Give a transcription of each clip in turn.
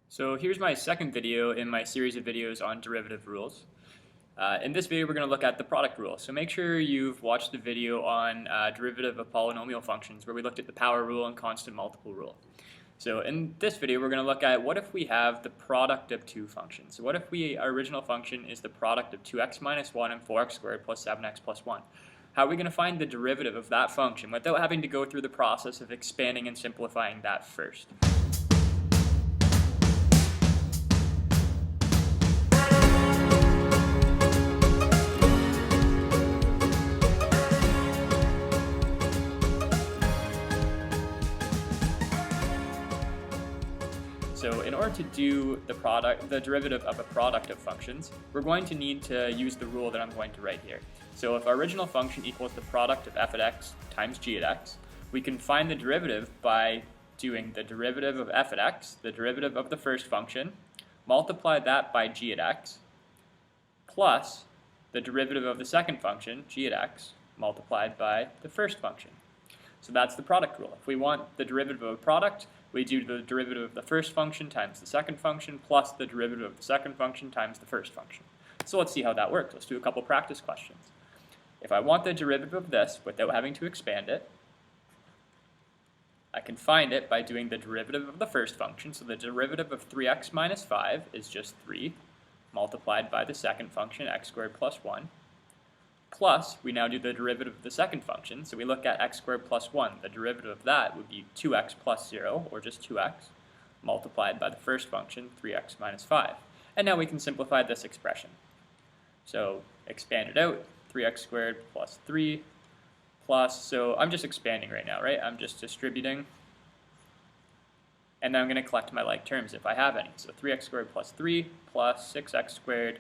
So here's my second video in my series of videos on derivative rules. In this video we're going to look at the product rule. So make sure you've watched the video on derivative of polynomial functions where we looked at the power rule and constant multiple rule. So in this video we're going to look at what if we have the product of two functions. So what if our original function is the product of 2x minus 1 and 4x squared plus 7x plus 1. How are we going to find the derivative of that function without having to go through the process of expanding and simplifying that first? So in order to do the derivative of a product of functions, we're going to need to use the rule that I'm going to write here. So if our original function equals the product of f at x times g at x, we can find the derivative by doing the derivative of f at x, the derivative of the first function, multiply that by g at x, plus the derivative of the second function, g at x, multiplied by the first function. So that's the product rule. If we want the derivative of a product, we do the derivative of the first function times the second function plus the derivative of the second function times the first function. So let's see how that works. Let's do a couple practice questions. If I want the derivative of this without having to expand it, I can find it by doing the derivative of the first function. So the derivative of 3x minus 5 is just 3 multiplied by the second function, x squared plus 1. Plus, we now do the derivative of the second function, so we look at x squared plus 1. The derivative of that would be 2x plus 0, or just 2x, multiplied by the first function, 3x minus 5. And now we can simplify this expression. So expand it out, 3x squared plus 3 plus, so I'm just expanding right now, right? I'm just distributing. And then I'm going to collect my like terms if I have any. So 3x squared plus 3 plus 6x squared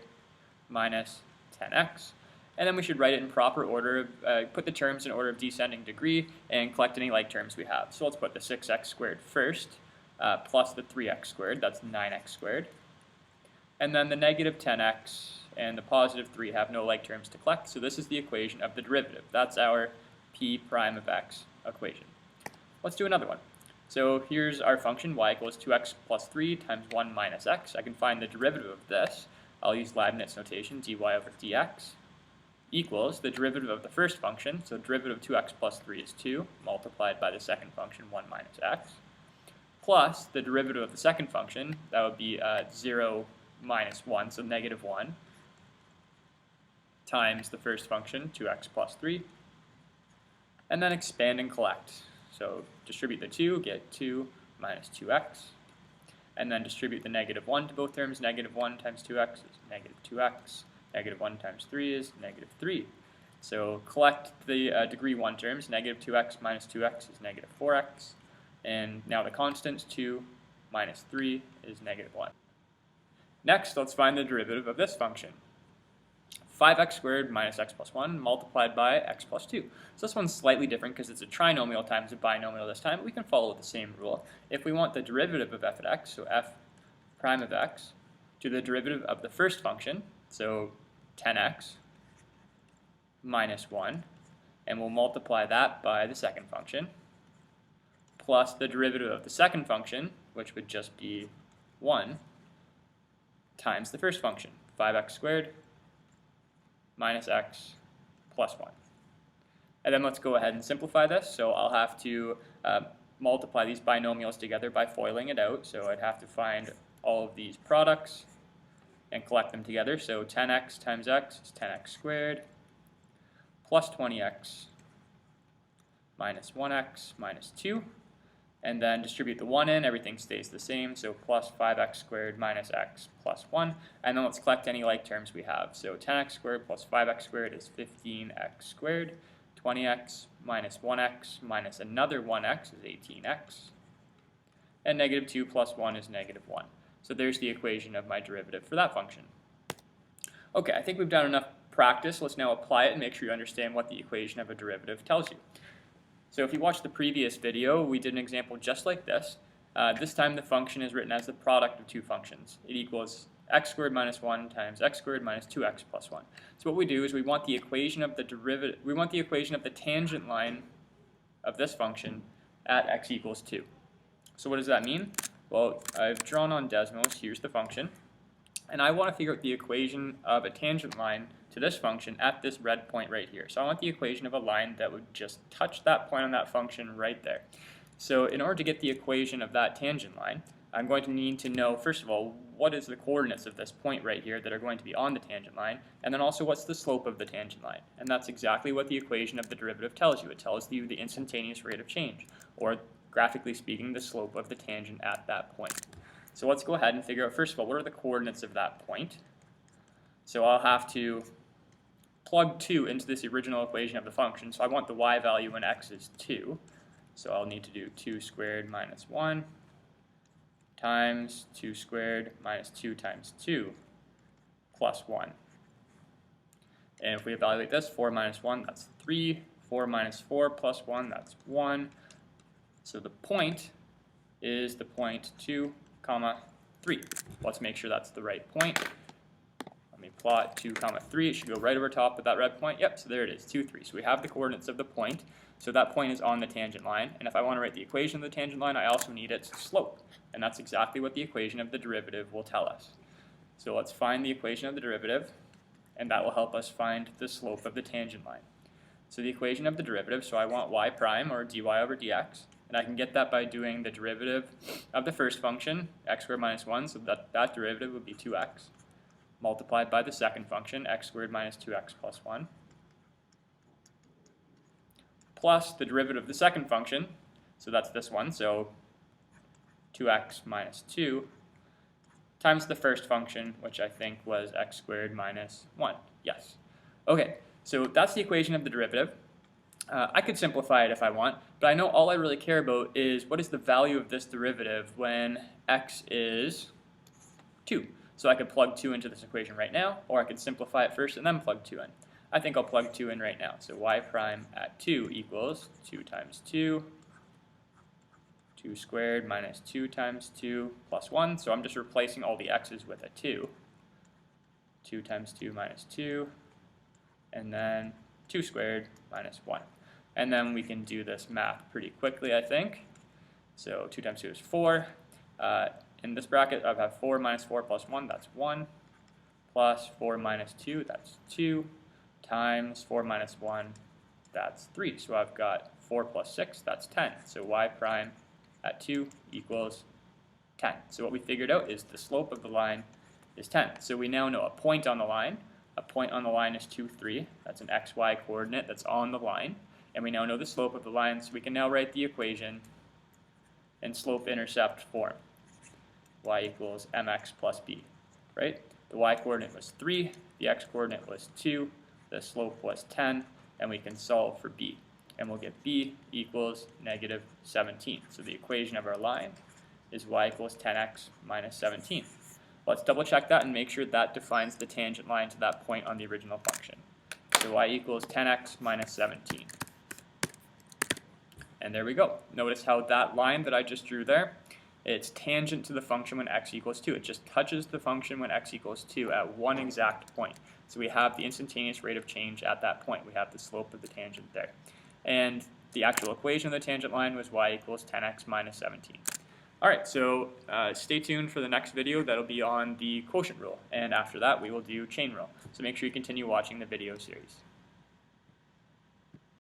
minus 10x. And then we should write it in proper order, put the terms in order of descending degree, and collect any like terms we have. So let's put the 6x squared first, plus the 3x squared, that's 9x squared. And then the negative 10x and the positive 3 have no like terms to collect, so this is the equation of the derivative. That's our p prime of x equation. Let's do another one. So here's our function, y equals 2x plus 3 times 1 minus x. I can find the derivative of this. I'll use Leibniz notation, dy over dx. Equals the derivative of the first function, so derivative of 2x plus 3 is 2, multiplied by the second function, 1 minus x, plus the derivative of the second function, that would be 0 minus 1, so negative 1, times the first function, 2x plus 3, and then expand and collect. So distribute the 2, get 2 minus 2x, and then distribute the negative 1 to both terms. Negative 1 times 2x is negative 2x. Negative 1 times 3 is negative 3. So collect the degree 1 terms. Negative 2x minus 2x is negative 4x. And now the constants, 2 minus 3 is negative 1. Next, let's find the derivative of this function. 5x squared minus x plus 1 multiplied by x plus 2. So this one's slightly different because it's a trinomial times a binomial this time. We can follow the same rule. If we want the derivative of f at x, so f prime of x, to the derivative of the first function, so 10x minus 1, and we'll multiply that by the second function, plus the derivative of the second function, which would just be 1, times the first function, 5x squared minus x plus 1. And then let's go ahead and simplify this. So I'll have to multiply these binomials together by FOILing it out. So I'd have to find all of these products and collect them together. So 10x times x is 10x squared plus 20x minus 1x minus 2. And then distribute the 1 in, everything stays the same. So plus 5x squared minus x plus 1. And then let's collect any like terms we have. So 10x squared plus 5x squared is 15x squared. 20x minus 1x minus another 1x is 18x. And negative 2 plus 1 is negative 1. So there's the equation of my derivative for that function. Okay, I think we've done enough practice. Let's now apply it and make sure you understand what the equation of a derivative tells you. So if you watched the previous video, we did an example just like this. This time the function is written as the product of two functions. It equals x squared minus 1 times x squared minus 2x plus 1. So what we do is we want the equation of the derivative, we want the equation of the tangent line of this function at x equals 2. So what does that mean? Well, I've drawn on Desmos. Here's the function. And I want to figure out the equation of a tangent line to this function at this red point right here. So I want the equation of a line that would just touch that point on that function right there. So in order to get the equation of that tangent line, I'm going to need to know, first of all, what is the coordinates of this point right here that are going to be on the tangent line, and then also what's the slope of the tangent line. And that's exactly what the equation of the derivative tells you. It tells you the instantaneous rate of change, or graphically speaking, the slope of the tangent at that point. So let's go ahead and figure out, first of all, what are the coordinates of that point. So I'll have to plug 2 into this original equation of the function. So I want the y value when x is 2. So I'll need to do 2 squared minus 1 times 2 squared minus 2 times 2 plus 1. And if we evaluate this, 4 minus 1, that's 3. 4 minus 4 plus 1, that's 1. So the point is the point 2, 3. Let's make sure that's the right point. Let me plot 2, 3. It should go right over top of that red point. Yep, so there it is, 2, 3. So we have the coordinates of the point. So that point is on the tangent line. And if I want to write the equation of the tangent line, I also need its slope. And that's exactly what the equation of the derivative will tell us. So let's find the equation of the derivative, and that will help us find the slope of the tangent line. So the equation of the derivative, so I want y prime, or dy over dx, and I can get that by doing the derivative of the first function, x squared minus 1, so that derivative would be 2x, multiplied by the second function, x squared minus 2x plus 1, plus the derivative of the second function, so that's this one, so 2x minus 2, times the first function, which I think was x squared minus 1. Yes. Okay, so that's the equation of the derivative. I could simplify it if I want, but I know all I really care about is what is the value of this derivative when x is 2. So I could plug 2 into this equation right now, or I could simplify it first and then plug 2 in. I think I'll plug 2 in right now. So y prime at 2 equals 2 times 2, 2 squared minus 2 times 2 plus 1. So I'm just replacing all the x's with a 2. 2 times 2 minus 2, and then 2 squared minus 1. And then we can do this math pretty quickly, I think. So 2 times 2 is 4. In this bracket, I have 4 minus 4 plus 1, that's 1, plus 4 minus 2, that's 2, times 4 minus 1, that's 3. So I've got 4 plus 6, that's 10. So y prime at 2 equals 10. So what we figured out is the slope of the line is 10. So we now know a point on the line. A point on the line is 2, 3. That's an xy coordinate that's on the line. And we now know the slope of the line, so we can now write the equation in slope-intercept form. Y equals mx plus b, right? The y coordinate was 3, the x coordinate was 2, the slope was 10, and we can solve for b. And we'll get b equals negative 17. So the equation of our line is y equals 10x minus 17. Let's double check that and make sure that defines the tangent line to that point on the original function. So y equals 10x minus 17. And there we go. Notice how that line that I just drew there, it's tangent to the function when x equals 2. It just touches the function when x equals 2 at one exact point. So we have the instantaneous rate of change at that point. We have the slope of the tangent there. And the actual equation of the tangent line was y equals 10x minus 17. Alright, so stay tuned for the next video. That'll be on the quotient rule. And after that, we will do chain rule. So make sure you continue watching the video series.